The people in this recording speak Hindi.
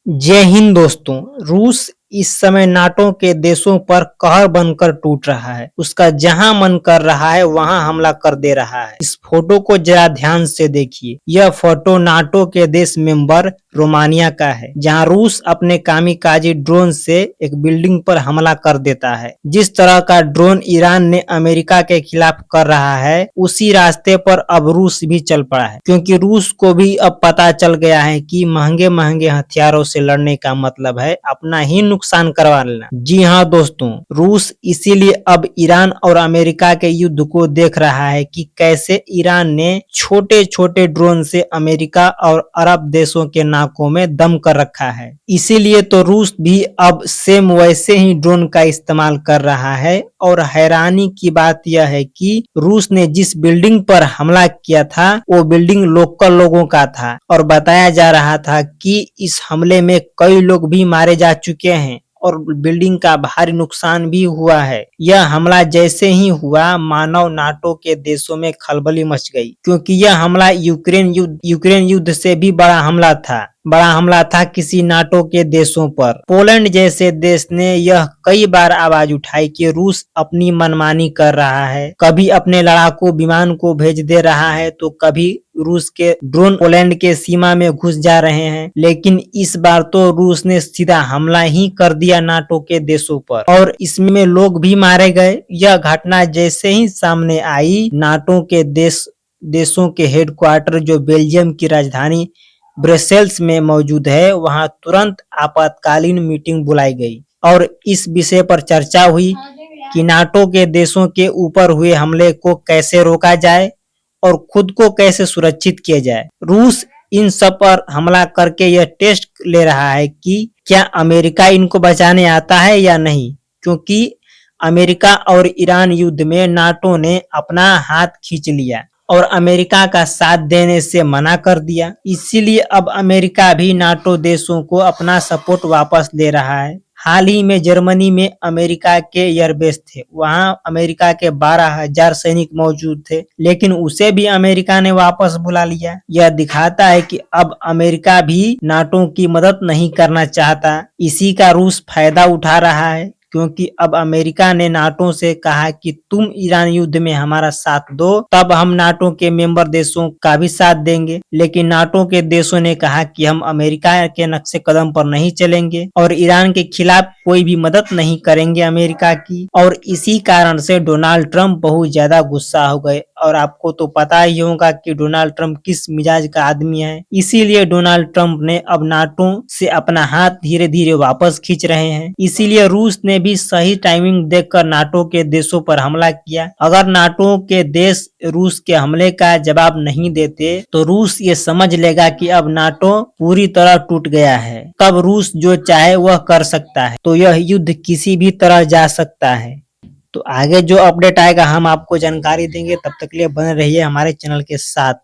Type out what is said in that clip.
जय हिंद दोस्तों। रूस इस समय नाटो के देशों पर कहर बनकर टूट रहा है। उसका जहां मन कर रहा है वहां हमला कर दे रहा है। इस फोटो को जरा ध्यान से देखिए। यह फोटो नाटो के देश मेंबर रोमानिया का है, जहां रूस अपने कामिकाजी ड्रोन से एक बिल्डिंग पर हमला कर देता है। जिस तरह का ड्रोन ईरान ने अमेरिका के खिलाफ कर रहा है, उसी रास्ते पर अब रूस भी चल पड़ा है, क्योंकि रूस को भी अब पता चल गया है कि महंगे महंगे हथियारों से लड़ने का मतलब है अपना ही नुकसान करवा लेना। जी हाँ दोस्तों, रूस इसीलिए अब ईरान और अमेरिका के युद्ध को देख रहा है कि कैसे ईरान ने छोटे छोटे ड्रोन से अमेरिका और अरब देशों के नाकों में दम कर रखा है। इसीलिए तो रूस भी अब सेम वैसे ही ड्रोन का इस्तेमाल कर रहा है। और हैरानी की बात यह है कि रूस ने जिस बिल्डिंग पर हमला किया था वो बिल्डिंग लोकल लोगों का था, और बताया जा रहा था कि इस हमले में कई लोग भी मारे जा चुके हैं और बिल्डिंग का भारी नुकसान भी हुआ है। यह हमला जैसे ही हुआ, मानव नाटो के देशों में खलबली मच गई, क्योंकि यह हमला यूक्रेन युद्ध से भी बड़ा हमला था किसी नाटो के देशों पर। पोलैंड जैसे देश ने यह कई बार आवाज उठाई कि रूस अपनी मनमानी कर रहा है, कभी अपने लड़ाकू विमान को भेज दे रहा है तो कभी रूस के ड्रोन पोलैंड के सीमा में घुस जा रहे हैं। लेकिन इस बार तो रूस ने सीधा हमला ही कर दिया नाटो के देशों पर, और इसमें लोग भी मारे गए। यह घटना जैसे ही सामने आई, नाटो के देशों के हेडक्वार्टर जो बेल्जियम की राजधानी ब्रसेल्स में मौजूद है, वहां तुरंत आपातकालीन मीटिंग बुलाई गई और इस विषय पर चर्चा हुई कि नाटो के देशों के ऊपर हुए हमले को कैसे रोका जाए और खुद को कैसे सुरक्षित किया जाए। रूस इन सब पर हमला करके यह टेस्ट ले रहा है कि क्या अमेरिका इनको बचाने आता है या नहीं, क्योंकि अमेरिका और ईरान युद्ध में नाटो ने अपना हाथ खींच लिया और अमेरिका का साथ देने से मना कर दिया। इसीलिए अब अमेरिका भी नाटो देशों को अपना सपोर्ट वापस ले रहा है। हाल ही में जर्मनी में अमेरिका के एयरबेस थे, वहां अमेरिका के 12,000 सैनिक मौजूद थे, लेकिन उसे भी अमेरिका ने वापस बुला लिया। यह दिखाता है कि अब अमेरिका भी नाटो की मदद नहीं करना चाहता। इसी का रूस फायदा उठा रहा है, क्योंकि अब अमेरिका ने नाटो से कहा कि तुम ईरान युद्ध में हमारा साथ दो, तब हम नाटो के मेंबर देशों का भी साथ देंगे। लेकिन नाटो के देशों ने कहा कि हम अमेरिका के नक्शे कदम पर नहीं चलेंगे और ईरान के खिलाफ कोई भी मदद नहीं करेंगे अमेरिका की। और इसी कारण से डोनाल्ड ट्रंप बहुत ज्यादा गुस्सा हो गए, और आपको तो पता ही होगा कि डोनाल्ड ट्रंप किस मिजाज का आदमी है। इसीलिए डोनाल्ड ट्रंप ने अब नाटो से अपना हाथ धीरे धीरे वापस खींच रहे हैं। इसीलिए रूस ने भी सही टाइमिंग देखकर नाटो के देशों पर हमला किया। अगर नाटो के देश रूस के हमले का जवाब नहीं देते तो रूस ये समझ लेगा कि अब नाटो पूरी तरह टूट गया है। तब रूस जो चाहे वह कर सकता है, तो यह युद्ध किसी भी तरह जा सकता है। तो आगे जो अपडेट आएगा हम आपको जानकारी देंगे। तब तक के लिए बने रहिए हमारे चैनल के साथ।